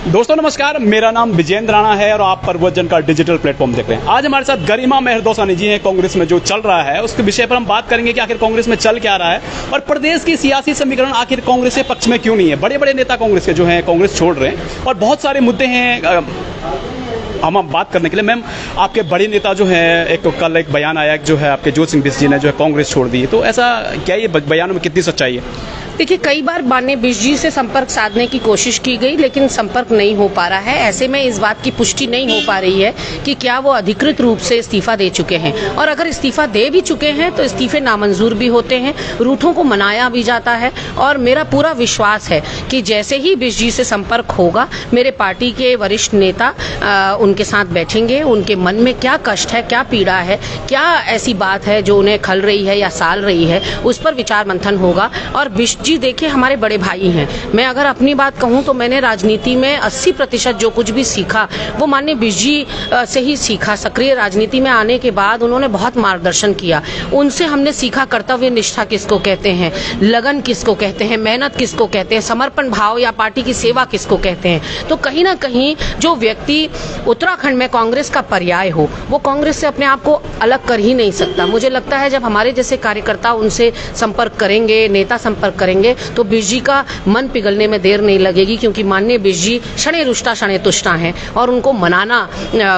दोस्तों नमस्कार, मेरा नाम विजेंद्र राणा है और आप प्रबोधन का डिजिटल प्लेटफॉर्म देख रहे हैं। आज हमारे साथ गरिमा मेहरदोसानी जी हैं। कांग्रेस में जो चल रहा है उसके विषय पर हम बात करेंगे कि आखिर कांग्रेस में चल क्या रहा है और प्रदेश की सियासी समीकरण आखिर कांग्रेस के पक्ष में क्यों नहीं है। बड़े बड़े नेता कांग्रेस के जो हैं कांग्रेस छोड़ रहे हैं और बहुत सारे मुद्दे हैं हम बात करने के लिए। मैम, आपके बड़े नेता जो हैं, एक तो कल एक बयान आया जो है आपके ज्योति सिंह बिष्ट जी ने जो है कांग्रेस छोड़ दी, तो ऐसा क्या ये बयानों में कितनी सच्चाई है? देखिए, कई बार माननीय बिष्ट जी से संपर्क साधने की कोशिश की गई लेकिन संपर्क नहीं हो पा रहा है। ऐसे में इस बात की पुष्टि नहीं हो पा रही है कि क्या वो अधिकृत रूप से इस्तीफा दे चुके हैं, और अगर इस्तीफा दे भी चुके हैं तो इस्तीफे नामंजूर भी होते हैं, रूठों को मनाया भी जाता है। और मेरा पूरा विश्वास है कि जैसे ही बिष्ट जी से संपर्क होगा, मेरे पार्टी के वरिष्ठ नेता उनके साथ बैठेंगे। उनके मन में क्या कष्ट है, क्या पीड़ा है, क्या ऐसी बात है जो उन्हें खल रही है या साल रही है, उस पर विचार मंथन होगा। और बिष्ट जी देखिए हमारे बड़े भाई हैं। मैं अगर अपनी बात कहूं तो मैंने राजनीति में 80% जो कुछ भी सीखा वो माननीय बिष्ट जी से ही सीखा। सक्रिय राजनीति में आने के बाद उन्होंने बहुत मार्गदर्शन किया। उनसे हमने सीखा कर्तव्य निष्ठा किसको कहते हैं, लगन किसको कहते हैं, मेहनत किसको कहते हैं, समर्पण भाव या पार्टी की सेवा किसको कहते हैं। तो कहीं ना कहीं जो व्यक्ति उत्तराखंड में कांग्रेस का पर्याय हो, वो कांग्रेस से अपने आप को अलग कर ही नहीं सकता। मुझे लगता है जब हमारे जैसे कार्यकर्ता उनसे संपर्क करेंगे, नेता संपर्क करेंगे, तो बिष्ट जी का मन पिघलने में देर नहीं लगेगी, क्योंकि माननीय बिष्ट जी शणे रुष्टा शणे तुष्टा हैं और उनको मनाना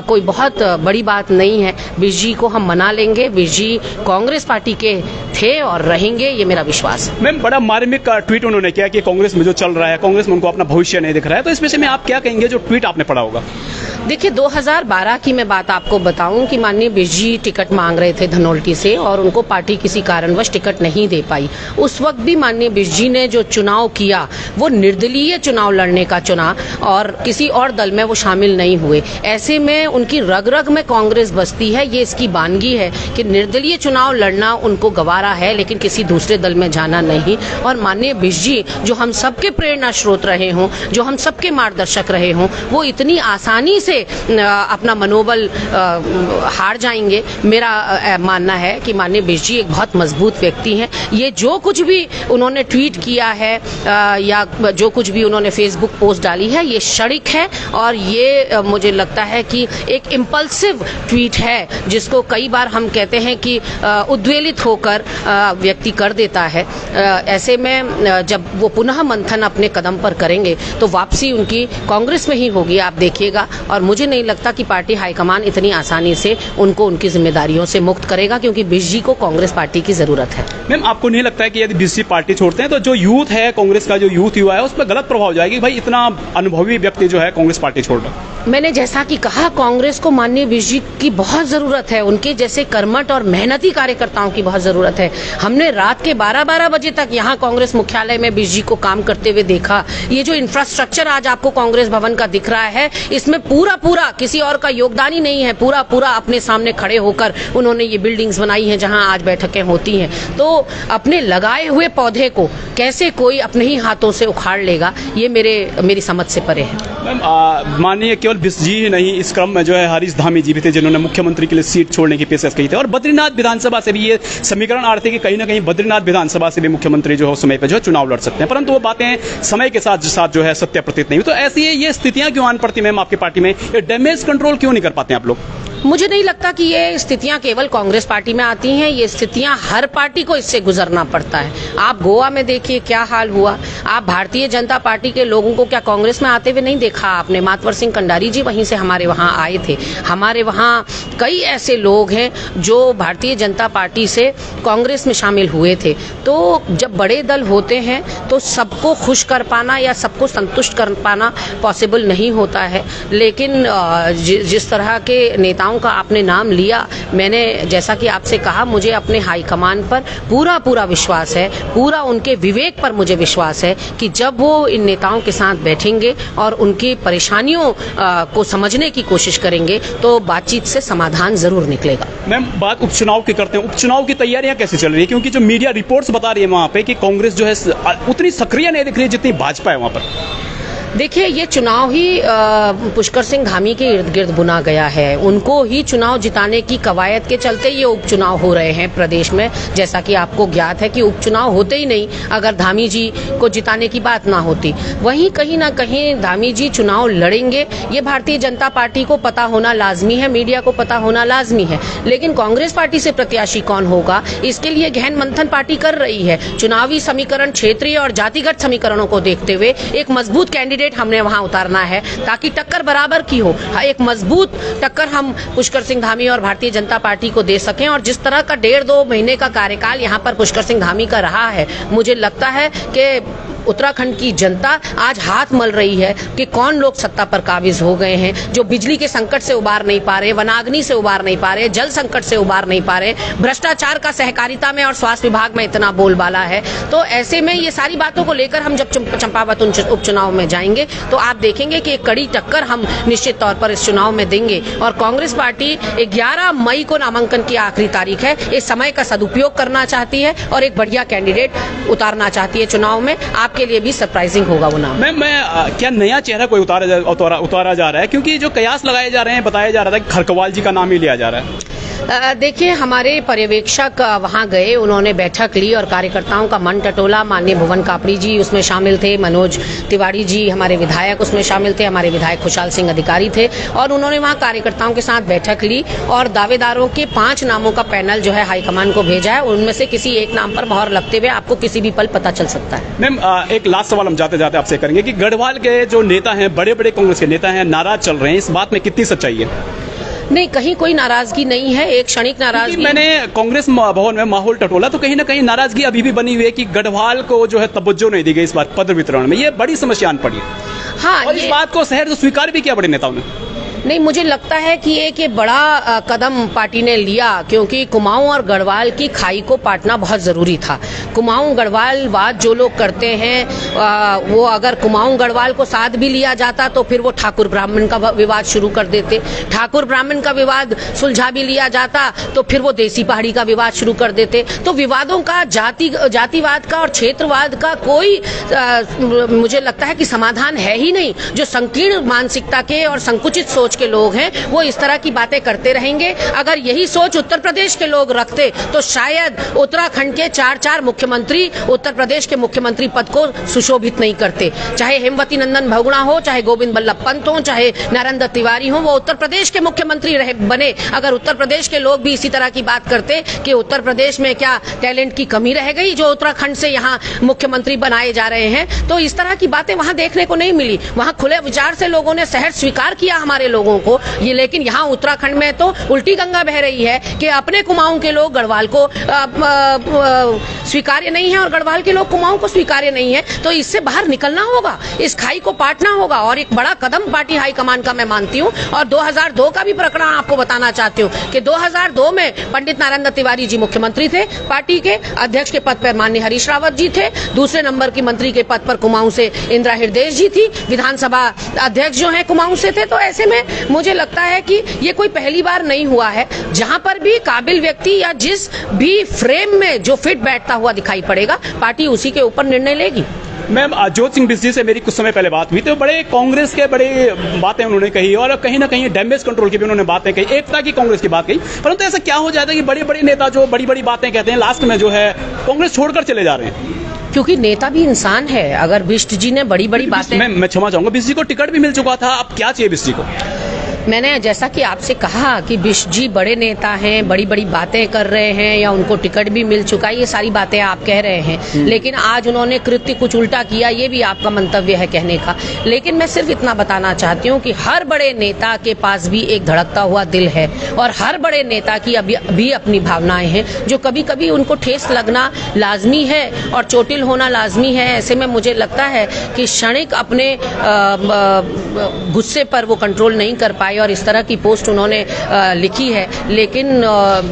कोई बहुत बड़ी बात नहीं है। बिष्ट जी को हम मना लेंगे। बिष्ट जी कांग्रेस पार्टी के थे और रहेंगे, ये मेरा विश्वास है। मैम, बड़ा मार्मिक ट्वीट उन्होंने किया कि कांग्रेस में जो चल रहा है, कांग्रेस में उनको अपना भविष्य नहीं दिख रहा है, तो इस विषय में आप क्या कहेंगे जो ट्वीट आपने पढ़ा होगा? देखिए, 2012 की मैं बात आपको बताऊं कि माननीय बिष्ट जी टिकट मांग रहे थे धनौल्टी से और उनको पार्टी किसी कारणवश टिकट नहीं दे पाई। उस वक्त भी माननीय बिष्ट जी ने जो चुनाव किया वो निर्दलीय चुनाव लड़ने का चुना और किसी और दल में वो शामिल नहीं हुए। ऐसे में उनकी रग रग में कांग्रेस बसती है, ये इसकी वानगी है कि निर्दलीय चुनाव लड़ना उनको गवारा है लेकिन किसी दूसरे दल में जाना नहीं। और माननीय बिष्ट जी जो हम सबके प्रेरणा स्रोत रहे हों, जो हम सबके मार्गदर्शक रहे हों, वो इतनी आसानी से अपना मनोबल हार जाएंगे। मेरा मानना है कि माननीय बिष्ट जी एक बहुत मजबूत व्यक्ति हैं। ये जो कुछ भी उन्होंने ट्वीट किया है या जो कुछ भी उन्होंने फेसबुक पोस्ट डाली है, ये क्षणिक है और ये मुझे लगता है कि एक इम्पल्सिव ट्वीट है जिसको कई बार हम कहते हैं कि उद्वेलित होकर व्यक्ति कर देता है। ऐसे में जब वो पुनः मंथन अपने कदम पर करेंगे तो वापसी उनकी कांग्रेस में ही होगी, आप देखिएगा। और मुझे नहीं लगता कि पार्टी हाईकमान इतनी आसानी से उनको उनकी जिम्मेदारियों से मुक्त करेगा, क्योंकि बिष्ट जी को कांग्रेस पार्टी की जरूरत है। मैम, आपको नहीं लगता है कि यदि बिष्ट जी पार्टी छोड़ते हैं तो जो यूथ है, कांग्रेस का जो यूथ युवा है, उस पर गलत प्रभाव जाएगी? भाई, इतना अनुभवी व्यक्ति जो है कांग्रेस पार्टी छोड़ रहा है। मैंने जैसा कि कहा, कांग्रेस को माननीय बिष्ट जी की बहुत जरूरत है। उनके जैसे कर्मठ और मेहनती कार्यकर्ताओं की बहुत जरूरत है। हमने रात के 12-12 बजे तक यहाँ कांग्रेस मुख्यालय में बिष्ट जी को काम करते हुए देखा। ये जो इंफ्रास्ट्रक्चर आज आपको कांग्रेस भवन का दिख रहा है, इसमें पूरा किसी और का योगदान ही नहीं है। पूरा अपने सामने खड़े होकर उन्होंने ये बिल्डिंग्स बनाई हैं जहां आज बैठकें होती हैं। तो अपने लगाए हुए पौधे को कैसे कोई अपने ही हाथों से उखाड़ लेगा, ये मेरी समझ से परे है। मैम, मानिए केवल बिष्ट जी ही नहीं, इस क्रम में जो है हरीश धामी जी भी थे जिन्होंने मुख्यमंत्री के लिए सीट छोड़ने की पेशकश की थी और बद्रीनाथ विधानसभा से भी ये समीकरण आ रहे थे कि कहीं ना कहीं बद्रीनाथ विधानसभा से भी मुख्यमंत्री जो है समय पर जो है चुनाव लड़ सकते हैं, परंतु वो बातें समय के साथ जो है सत्य प्रतीत नहीं हुई। तो ऐसी ये स्थितियां क्यों आन पड़ती मैम आपकी पार्टी में? डैमेज कंट्रोल क्यों नहीं कर पाते आप लोग? मुझे नहीं लगता कि ये स्थितियां केवल कांग्रेस पार्टी में आती हैं। ये स्थितियां हर पार्टी को इससे गुजरना पड़ता है। आप गोवा में देखिए क्या हाल हुआ। आप भारतीय जनता पार्टी के लोगों को क्या कांग्रेस में आते हुए नहीं देखा आपने? मातवर सिंह कंडारी जी वहीं से हमारे वहां आए थे। हमारे वहां कई ऐसे लोग हैं जो भारतीय जनता पार्टी से कांग्रेस में शामिल हुए थे। तो जब बड़े दल होते हैं तो सबको खुश कर पाना या सबको संतुष्ट कर पाना पॉसिबल नहीं होता है। लेकिन जिस तरह के नेताओं का आपने नाम लिया, मैंने जैसा कि आपसे कहा, मुझे अपने हाईकमान पर पूरा विश्वास है, पूरा उनके विवेक पर मुझे विश्वास है कि जब वो इन नेताओं के साथ बैठेंगे और उनकी परेशानियों को समझने की कोशिश करेंगे तो बातचीत से समाधान जरूर निकलेगा। मैम, बात उपचुनाव की करते हैं। उपचुनाव की तैयारियां कैसे चल रही है? क्योंकि जो मीडिया रिपोर्ट्स बता रही है वहां पे कि कांग्रेस जो है उतनी सक्रिय नहीं दिख रही है जितनी भाजपा है वहां पर। देखिए, ये चुनाव ही पुष्कर सिंह धामी के इर्द गिर्द बुना गया है। उनको ही चुनाव जिताने की कवायद के चलते ये उपचुनाव हो रहे हैं प्रदेश में। जैसा कि आपको ज्ञात है कि उपचुनाव होते ही नहीं अगर धामी जी को जिताने की बात ना होती। वहीं कहीं ना कहीं धामी जी चुनाव लड़ेंगे, ये भारतीय जनता पार्टी को पता होना लाजमी है, मीडिया को पता होना लाजमी है। लेकिन कांग्रेस पार्टी से प्रत्याशी कौन होगा, इसके लिए गहन मंथन पार्टी कर रही है। चुनावी समीकरण, क्षेत्रीय और जातिगत समीकरणों को देखते हुए एक मजबूत कैंडिडेट हमने वहां उतारना है ताकि टक्कर बराबर की हो। एक मजबूत टक्कर हम पुष्कर सिंह धामी और भारतीय जनता पार्टी को दे सकें। और जिस तरह का 1.5-2 महीने का कार्यकाल यहां पर पुष्कर सिंह धामी का रहा है, मुझे लगता है कि उत्तराखंड की जनता आज हाथ मल रही है कि कौन लोग सत्ता पर काबिज हो गए हैं, जो बिजली के संकट से उबार नहीं पा रहे, वनाग्नि से उबार नहीं पा रहे, जल संकट से उबार नहीं पा रहे, भ्रष्टाचार का सहकारिता में और स्वास्थ्य विभाग में इतना बोलबाला है। तो ऐसे में ये सारी बातों को लेकर हम जब चंपावत उपचुनाव में जाएंगे तो आप देखेंगे कि एक कड़ी टक्कर हम निश्चित तौर पर इस चुनाव में देंगे। और कांग्रेस पार्टी 11 मई को नामांकन की आखिरी तारीख है, इस समय का सदुपयोग करना चाहती है और एक बढ़िया कैंडिडेट उतारना चाहती है चुनाव में। आपके लिए भी सरप्राइजिंग होगा वो नाम। मैं क्या नया चेहरा कोई उतारा जा रहा है? क्योंकि जो कयास लगाए जा रहे हैं, बताया जा रहा था कि खरकवाल जी का नाम ही लिया जा रहा है। देखिए, हमारे पर्यवेक्षक वहां गए, उन्होंने बैठक ली और कार्यकर्ताओं का मन टटोला। माननीय भुवन कापड़ी जी उसमें शामिल थे, मनोज तिवारी जी हमारे विधायक उसमें शामिल थे, हमारे विधायक खुशहाल सिंह अधिकारी थे। और उन्होंने वहां कार्यकर्ताओं के साथ बैठक ली और दावेदारों के 5 नामों का पैनल जो है हाईकमान को भेजा है। उनमें से किसी एक नाम पर मोहर लगते हुए आपको किसी भी पल पता चल सकता है। मैम, एक लास्ट सवाल हम जाते जाते आपसे करेंगे कि गढ़वाल के जो नेता हैं, बड़े बड़े कांग्रेस के नेता हैं, नाराज चल रहे हैं, इस बात में कितनी सच्चाई है? नहीं, कहीं कोई नाराजगी नहीं है, एक क्षणिक नाराजगी। मैंने कांग्रेस भवन में माहौल टटोला तो कहीं ना कहीं नाराजगी अभी भी बनी हुई है कि गढ़वाल को जो है तवज्जो नहीं दी गई इस बार पद वितरण में। ये बड़ी समस्या पड़ी है। हाँ, और इस बात को शहर तो स्वीकार भी किया बड़े नेताओं ने। नहीं, मुझे लगता है कि एक ये बड़ा कदम पार्टी ने लिया, क्योंकि कुमाऊं और गढ़वाल की खाई को पाटना बहुत जरूरी था। कुमाऊं गढ़वाल बात जो लोग करते हैं वो अगर कुमाऊं गढ़वाल को साथ भी लिया जाता तो फिर वो ठाकुर ब्राह्मण का विवाद शुरू कर देते। ठाकुर ब्राह्मण का विवाद सुलझा भी लिया जाता तो फिर वो देसी पहाड़ी का विवाद शुरू कर देते। तो विवादों का जातिवाद का और क्षेत्रवाद का कोई मुझे लगता है कि समाधान है ही नहीं। जो संकीर्ण मानसिकता के और संकुचित सोच के लोग हैं वो इस तरह की बातें करते रहेंगे। अगर यही सोच उत्तर प्रदेश के लोग रखते तो शायद उत्तराखंड के 4 मुख्यमंत्री उत्तर प्रदेश के मुख्यमंत्री पद को सुशोभित नहीं करते। चाहे हेमवती नंदन बहुगुणा हो, चाहे गोविंद बल्लभ पंत हो, चाहे नरेंद्र तिवारी हो, वो उत्तर प्रदेश के मुख्यमंत्री बने। अगर उत्तर प्रदेश के लोग भी इसी तरह की बात करते कि उत्तर प्रदेश में क्या टैलेंट की कमी रह गई जो उत्तराखंड से यहाँ मुख्यमंत्री बनाए जा रहे हैं, तो इस तरह की बातें वहां देखने को नहीं मिली। वहां खुले विचार से लोगों ने सहज स्वीकार किया हमारे लोगों को ये। लेकिन यहाँ उत्तराखंड में तो उल्टी गंगा बह रही है कि अपने कुमाऊं के लोग गढ़वाल को स्वीकार्य नहीं है और गढ़वाल के लोग कुमाऊं को स्वीकार्य नहीं है। तो इससे बाहर निकलना होगा, इस खाई को पाटना होगा। और एक बड़ा कदम पार्टी हाईकमान का मैं मानती हूँ। और 2002 का भी प्रकरण आपको बताना चाहती हूँ कि 2002 में पंडित नरेंद्र तिवारी जी मुख्यमंत्री थे, पार्टी के अध्यक्ष के पद पर माननीय हरीश रावत जी थे, दूसरे नंबर की मंत्री के पद पर कुमाऊं से इंदिरा हृदय जी थी, विधानसभा अध्यक्ष जो है कुमाऊं से थे। तो ऐसे में मुझे लगता है कि ये कोई पहली बार नहीं हुआ है। जहां पर भी काबिल व्यक्ति या जिस भी फ्रेम में जो फिट बैठता हुआ दिखाई पड़ेगा, पार्टी उसी के ऊपर निर्णय लेगी। मैम, ज्योत सिंह बिस्जी से मेरी कुछ समय पहले बात हुई तो बड़े कांग्रेस के बड़े बातें उन्होंने कही और कहीं ना कहीं डैमेज कंट्रोल की भी उन्होंने बातें कही, एकता की कांग्रेस की बात कही। परंतु ऐसा क्या हो जाता है कि बड़े बड़े नेता जो बड़ी बड़ी बातें कहते हैं लास्ट में जो है कांग्रेस छोड़कर चले जा रहे हैं? क्योंकि नेता भी इंसान है। अगर बिष्ट जी ने बड़ी बड़ी बातें, मैं क्षमा चाहूंगा, बिष्ट जी को टिकट भी मिल चुका था, अब क्या चाहिए बिष्ट जी को? मैंने जैसा कि आपसे कहा कि बिष्ट जी बड़े नेता हैं, बड़ी बड़ी बातें कर रहे हैं या उनको टिकट भी मिल चुका है, ये सारी बातें आप कह रहे हैं। लेकिन आज उन्होंने कृत्य कुछ उल्टा किया, ये भी आपका मंतव्य है कहने का। लेकिन मैं सिर्फ इतना बताना चाहती हूँ कि हर बड़े नेता के पास भी एक धड़कता हुआ दिल है और हर बड़े नेता की भी अपनी भावनाएं हैं जो कभी कभी उनको ठेस लगना लाजमी है और चोटिल होना लाजमी है। ऐसे में मुझे लगता है कि क्षणिक अपने गुस्से पर वो कंट्रोल नहीं कर पाए लगाई और इस तरह की पोस्ट उन्होंने लिखी है, लेकिन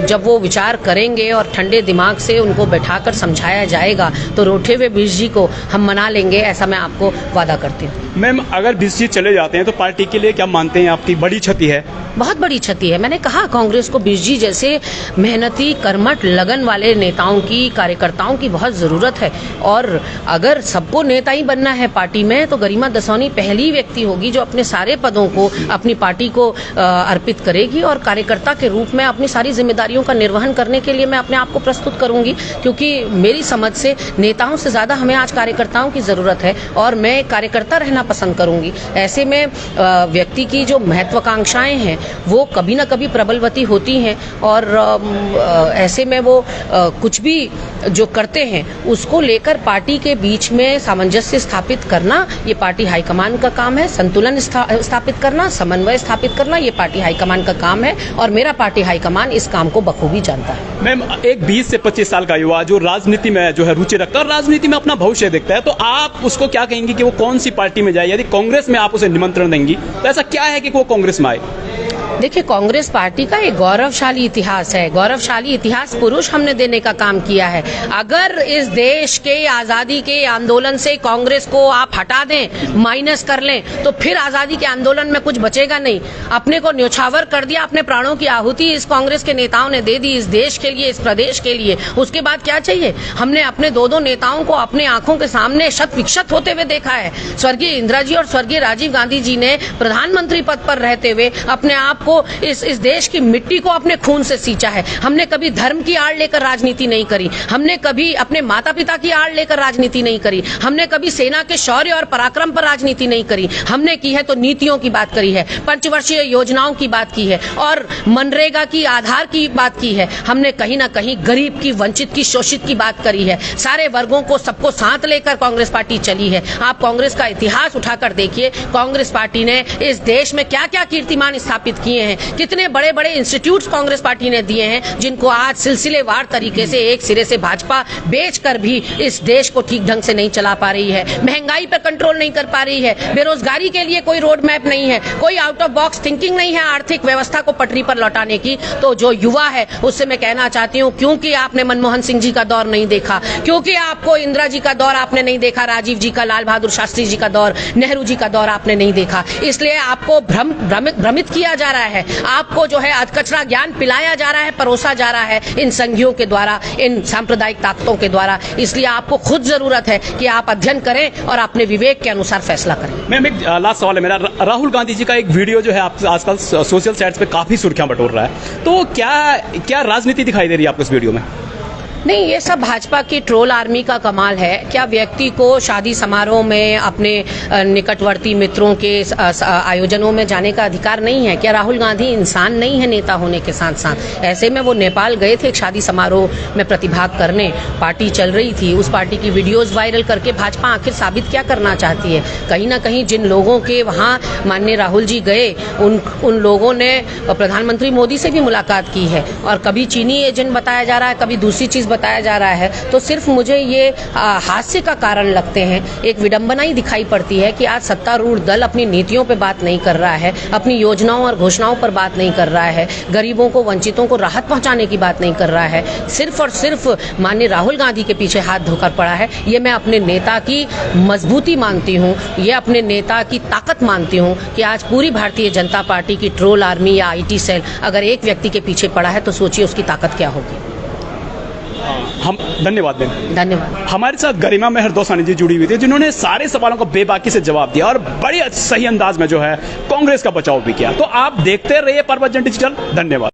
जब वो विचार करेंगे और ठंडे दिमाग से उनको बैठाकर समझाया जाएगा तो रूठे हुए बीस जी को हम मना लेंगे, ऐसा मैं आपको वादा करती हूँ। मैम, अगर बीस जी चले जाते हैं तो पार्टी के लिए क्या मानते हैं आपकी बड़ी क्षति है? बहुत बड़ी क्षति है। मैंने कहा कांग्रेस को बीस जी जैसे मेहनती, कर्मठ, लगन वाले नेताओं की, कार्यकर्ताओं की बहुत जरूरत है। और अगर सबको नेता ही बनना है पार्टी में तो गरिमा दसौनी पहली व्यक्ति होगी जो अपने सारे पदों को अपनी पार्टी को अर्पित करेगी और कार्यकर्ता के रूप में अपनी सारी जिम्मेदारियों का निर्वहन करने के लिए मैं अपने आप को प्रस्तुत करूंगी, क्योंकि मेरी समझ से नेताओं से ज्यादा हमें आज कार्यकर्ताओं की जरूरत है और मैं कार्यकर्ता रहना पसंद करूंगी। ऐसे में व्यक्ति की जो महत्वाकांक्षाएं हैं वो कभी ना कभी प्रबलवती होती हैं और ऐसे में वो कुछ भी जो करते हैं उसको लेकर पार्टी के बीच में सामंजस्य स्थापित करना ये पार्टी हाईकमान का काम है, संतुलन स्थापित करना, समन्वय स्थापित करना ये पार्टी हाईकमान का काम है और मेरा पार्टी हाईकमान इस काम को बखूबी जानता है। मैम, एक 20 से 25 साल का युवा जो राजनीति में जो है रुचि रखता है और राजनीति में अपना भविष्य देखता है, तो आप उसको क्या कहेंगे कि वो कौन सी पार्टी में जाए? यदि कांग्रेस में आप उसे निमंत्रण देंगी तो ऐसा क्या है कि वो कांग्रेस में आए? देखिए, कांग्रेस पार्टी का एक गौरवशाली इतिहास है। गौरवशाली इतिहास पुरुष हमने देने का काम किया है। अगर इस देश के आजादी के आंदोलन से कांग्रेस को आप हटा दें, माइनस कर लें, तो फिर आजादी के आंदोलन में कुछ बचेगा नहीं। अपने को न्यौछावर कर दिया, अपने प्राणों की आहुति इस कांग्रेस के नेताओं ने दे दी, इस देश के लिए, इस प्रदेश के लिए। उसके बाद क्या चाहिए? हमने अपने दो नेताओं को अपने आंखों के सामने शत विक्षत होते हुए देखा है। स्वर्गीय इंदिरा जी और स्वर्गीय राजीव गांधी जी ने प्रधानमंत्री पद पर रहते हुए अपने आप इस देश की मिट्टी को अपने खून से सींचा है। हमने कभी धर्म की आड़ लेकर राजनीति नहीं करी, हमने कभी अपने माता पिता की आड़ लेकर राजनीति नहीं करी, हमने कभी सेना के शौर्य और पराक्रम पर राजनीति नहीं करी। हमने की है तो नीतियों की बात करी है, पंचवर्षीय योजनाओं की बात की है और मनरेगा की आधार की बात की है। हमने कहीं ना कहीं गरीब की, वंचित की, शोषित की बात करी है। सारे वर्गों को, सबको साथ लेकर कांग्रेस पार्टी चली है। आप कांग्रेस का इतिहास उठाकर देखिए, कांग्रेस पार्टी ने इस देश में क्या क्या कीर्तिमान स्थापित किए हैं, कितने बड़े बड़े इंस्टीट्यूट्स कांग्रेस पार्टी ने दिए हैं, जिनको आज सिलसिलेवार तरीके से एक सिरे से भाजपा बेचकर भी इस देश को ठीक ढंग से नहीं चला पा रही है। महंगाई पर कंट्रोल नहीं कर पा रही है, बेरोजगारी के लिए कोई रोड मैप नहीं है, कोई आउट ऑफ बॉक्स थिंकिंग नहीं है आर्थिक व्यवस्था को पटरी पर लौटाने की। तो जो युवा है उससे मैं कहना चाहती हूँ, क्योंकि आपने मनमोहन सिंह जी का दौर नहीं देखा, क्योंकि आपको इंदिरा जी का दौर आपने नहीं देखा, राजीव जी का, लाल बहादुर शास्त्री जी का दौर, नेहरू जी का दौर आपने नहीं देखा, इसलिए आपको भ्रमित किया जा रहा है, आपको जो है अधकचरा ज्ञान पिलाया जा रहा है, परोसा जा रहा है इन संघियों के द्वारा, इन सांप्रदायिक ताकतों के द्वारा। इसलिए आपको खुद जरूरत है कि आप अध्ययन करें और अपने विवेक के अनुसार फैसला करें। मैम, एक लास्ट सवाल है मेरा। राहुल गांधी जी का एक वीडियो जो है आजकल सोशल साइट्स पे काफी सुर्खियां बटोर रहा है, तो क्या राजनीति दिखाई दे रही है आपको इस वीडियो में? नहीं, ये सब भाजपा की ट्रोल आर्मी का कमाल है। क्या व्यक्ति को शादी समारोह में अपने निकटवर्ती मित्रों के आयोजनों में जाने का अधिकार नहीं है? क्या राहुल गांधी इंसान नहीं है नेता होने के साथ साथ? ऐसे में वो नेपाल गए थे एक शादी समारोह में प्रतिभाग करने, पार्टी चल रही थी, उस पार्टी की वीडियोस वायरल करके भाजपा आखिर साबित क्या करना चाहती है? कहीं ना कहीं जिन लोगों के वहाँ माननीय राहुल जी गए, उन लोगों ने प्रधानमंत्री मोदी से भी मुलाकात की है और कभी चीनी एजेंट बताया जा रहा है, कभी दूसरी चीज बताया जा रहा है। तो सिर्फ मुझे ये हास्य का कारण लगते हैं, एक विडंबना ही दिखाई पड़ती है कि आज सत्तारूढ़ दल अपनी नीतियों पे बात नहीं कर रहा है, अपनी योजनाओं और घोषणाओं पर बात नहीं कर रहा है, गरीबों को, वंचितों को राहत पहुंचाने की बात नहीं कर रहा है, सिर्फ और सिर्फ माननीय राहुल गांधी के पीछे हाथ धोकर पड़ा है। ये मैं अपने नेता की मजबूती मानती हूँ, ये अपने नेता की ताकत मानती हूँ कि आज पूरी भारतीय जनता पार्टी की ट्रोल आर्मी या IT सेल अगर एक व्यक्ति के पीछे पड़ा है तो सोचिए उसकी ताकत क्या होगी। हम धन्यवाद मैम। धन्यवाद। हमारे साथ गरिमा मेहरदोसानी जी जुड़ी हुई थी, जिन्होंने सारे सवालों का बेबाकी से जवाब दिया और बड़े सही अंदाज में जो है कांग्रेस का बचाव भी किया। तो आप देखते रहिए प्रवचन डिजिटल। धन्यवाद।